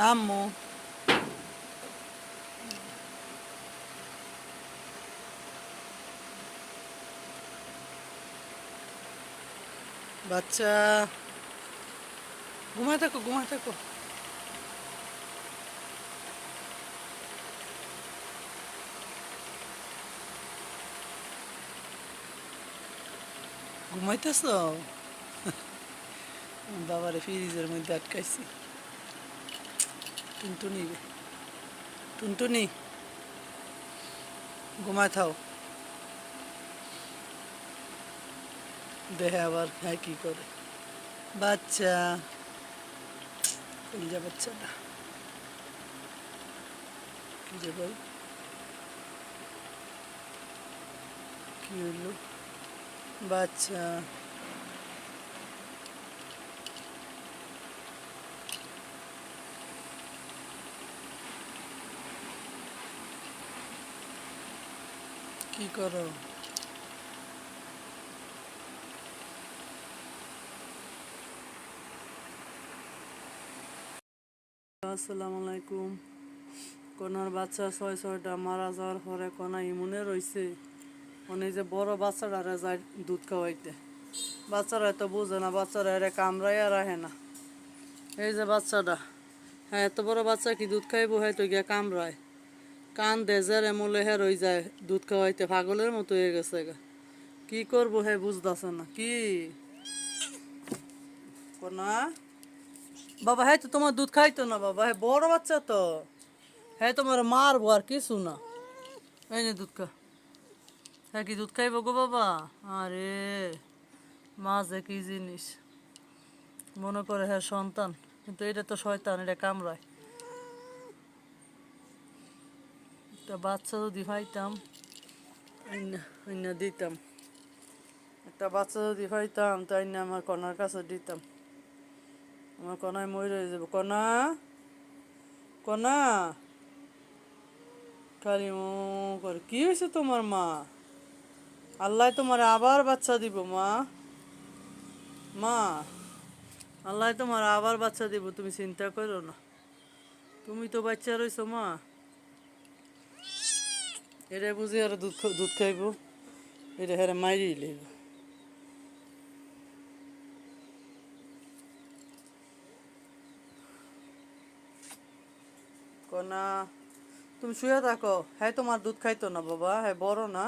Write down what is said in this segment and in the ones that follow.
আম্মু বাচ্চা ঘুমায় থাকো ঘুমায় থাকো। ঘুমাইতেছ? বাবারে ফ্রিজের মধ্যে আটকাইছি। টুনটুনি টুনটুনি ঘুমায় থাও। দেখে আবার হ্যাঁ কি করে বাচ্চা। কলিজা বাচ্চাটা কি রে ভাই, কি হইলো বাচ্চা? কি করো? আসসালামু আলাইকুম। কোনার বাচ্চা ছয়টা মারা যাওয়ার পরে কোনা ইমুনে রয়েছে। অনেক যে বড় বাচ্চারা যায় দুধ খাওয়াইতে, বাচ্চারা তো বুঝে না, বাচ্চারা এরা কামড়াই আর আহে না। এই যে বাচ্চাটা, হ্যাঁ এত বড় বাচ্চা কি দুধ খাইবো? হয়তো গিয়া কামড়ায়, কান দেজের এমলে হে রয়ে যায় দুধ খাওয়াইতে, পাগলের মতো হয়ে গেছে গা। কি করবো হে বুঝতেছে না কি। কোনা বাবা, হ্যাঁ তো তোমার দুধ খাইতো না বাবা, হ্যাঁ বড় বাচ্চা তো, হ্যাঁ তোমার মারবো আর কিছু না। এই নে দুধ খা। হ্যাঁ কি দুধ খাইবো গো বাবা? আরে মা যে কি জিনিস, মনে করে হ্যাঁ সন্তান, কিন্তু এটা তো শয়তান, এটা কামড়ায়। একটা বাচ্চা যদি পাইতাম আইনা দিতাম, একটা বাচ্চা যদি পাইতাম তাই না আমার কনার কাছে দিতাম। আমার কনায় মরে যাবো। কনা কনা খালি করে কি হয়েছে তোমার মা? আল্লাহ তোমার আবার বাচ্চা দিব মা। মা আল্লাহ তোমার আবার বাচ্চা দিব, তুমি চিন্তা করো না। তুমি তো বাচ্চা রয়েছো মা। এটা বুঝি আর দুধ দুধ খাইব, এটা হেরে মাইরি লইব। কনা তুমি শুয়ে থাকো, হ্যাঁ তোমার দুধ খাইতো না বাবা, হ্যাঁ বড় না,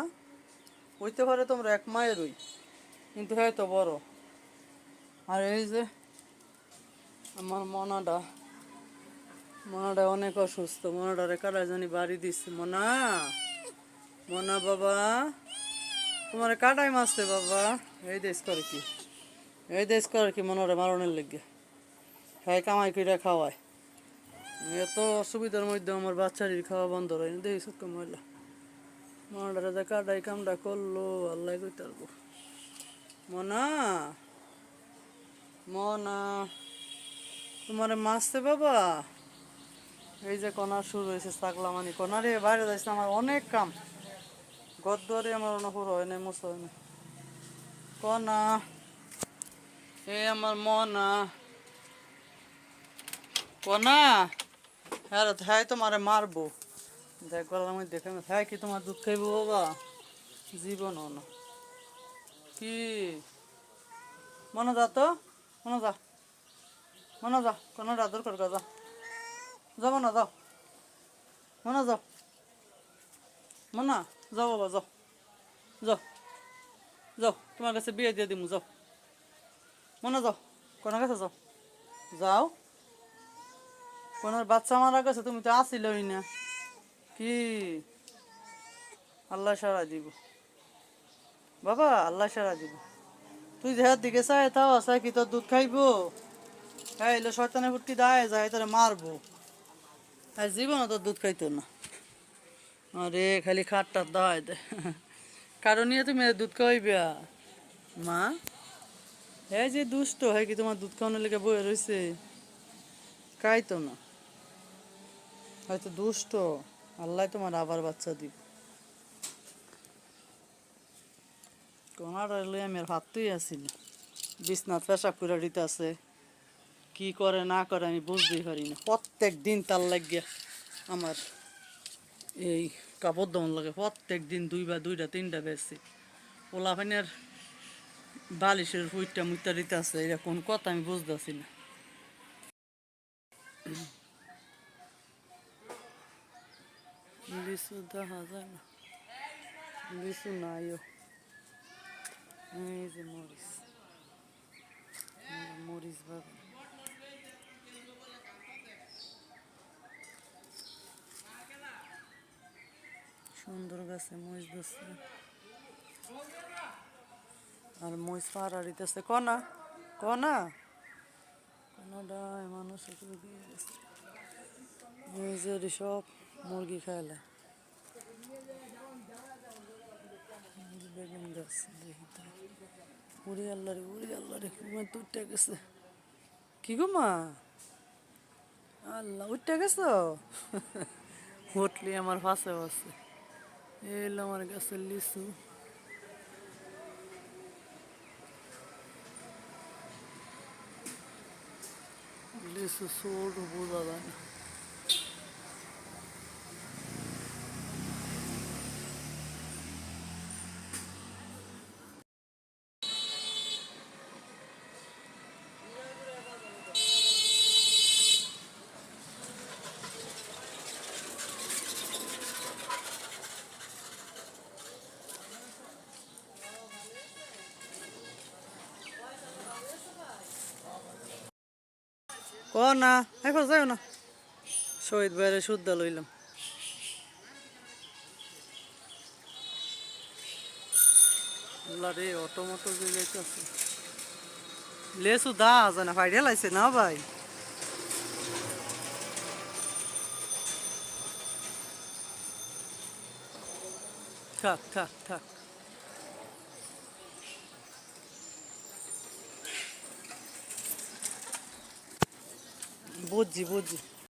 হইতে পারে তোমরা এক মায়েরই, কিন্তু হ্যাঁ তো বড়। আর এই যে আমার মনাটা, মনাটা অনেক অসুস্থ, মনাটারে কারা জানি বাড়ি দিচ্ছে। মনা মনা বাবা, তোমার কাটাই মারছে বাবা। এই দেশ করে কি, এই দেশ করে কি মনারে মারণের লেগে, হ্যাঁ কামাই কইরা খাওয়ায়। এত অসুবিধার মধ্যে আমার বাচ্চারির খাওয়া বন্ধ হয় না, দেখি সব মহিলা মনাটারে যে কাটাই কামটা করলো আল্লাহ কইতে পারবো। মনা মনা তোমারে মারছে বাবা। এই যে কণা শুরু হয়েছে ছাগলা মানি, কণারে বাইরে যাইছে, আমার অনেক কাম, গদ্দরে আমার অনুপুর হয় না, মুসা হয় না। কণা এ আমার মনা, কণা হ্যাঁ হ্যাঁ তোমারে মারবো, দেখ গলার মধ্যে দেখে হ্যাঁ কি তোমার দুধ খাইবো বাবা? জীবনও না কি। মনে যা তো, মনে যা, মনে যা, কোনো আদর কর যা, যাবো না যাও, মনে যাও, মনা যাও বাবা যাও, যাও যাও, তোমার কাছে বিয়ে দিয়ে দিমু যাও, মনে যাও, কোনার কাছে যাও, যাও। কোনার বাচ্চা মারা গেছে, তুমি তো আসিলই না কি। আল্লাহ সারা দিব বাবা, আল্লাহ সারা দিব। তুই দেহার দিকে চাই তাও চাই কি তোর দুধ খাইবো? হ্যাঁ এলো শয়তানের ফুটকি দায় যায় তোরে মারবো, হ্যাঁ জীবন তোর দুধ খাইতো না। আরে খালি খাটটার দায় দে, কারণ নিয়ে তুমি দুধ খাওয়াইবে মা। হ্যাঁ যে দুষ্ট হয় কি তোমার দুধ খাওয়ানোর লেগে বয়ে রয়েছে, খাইতো না, হয়তো দুষ্ট। আল্লাহ তোমার আবার বাচ্চা দিব। কোনার লই আমি আর ভাবতেই আসিনি, বিছনাথ পেশাব করে দিতে আছে। কি করে না করে আমি বুঝতেই পারি না। প্রত্যেক দিন তার লাগিয়া আমার এই কাপড় দমন লাগে, প্রত্যেক দিন দুইটা তিনটা বেশি। পোলাপানের বালিশের ফুইটা মুইটা দিতে আছে, এটা কোন কথা আমি বুঝতেছি না। লিচু দেখা যায় না, লিচু নাইও। এই যে মরিচ, মরিচ বাগান। সুন্দর গাছে মরিচ ধরছে, আর মরিচ পাড়া দিতেছে। কনা কনা কনাডায় মানুষ দিয়ে গেছে। এই যে সব মুরগি খাইলে। বেগুন গাছ দেখি তো, উড়ি আল্লাহ রে ঘুমে তো উঠে গেছে। কি গো মা, আল্লাহ উঠে গেছো? উঠলি আমার ফাঁসে ফাঁসে। এলো আমার গাছের লিচু। লিচু ছোট বোঝা যায় না। ক না এখন যাও না, শহীদ ভাইয়ের শুদ্ধা লইলাম। আল্লাহ রে, অটো মতো যে যাইতেছে। লেসু দা জানা ফাইডে লাইছে না ভাই। থাক থাক থাক, বুঝছি বুঝছি।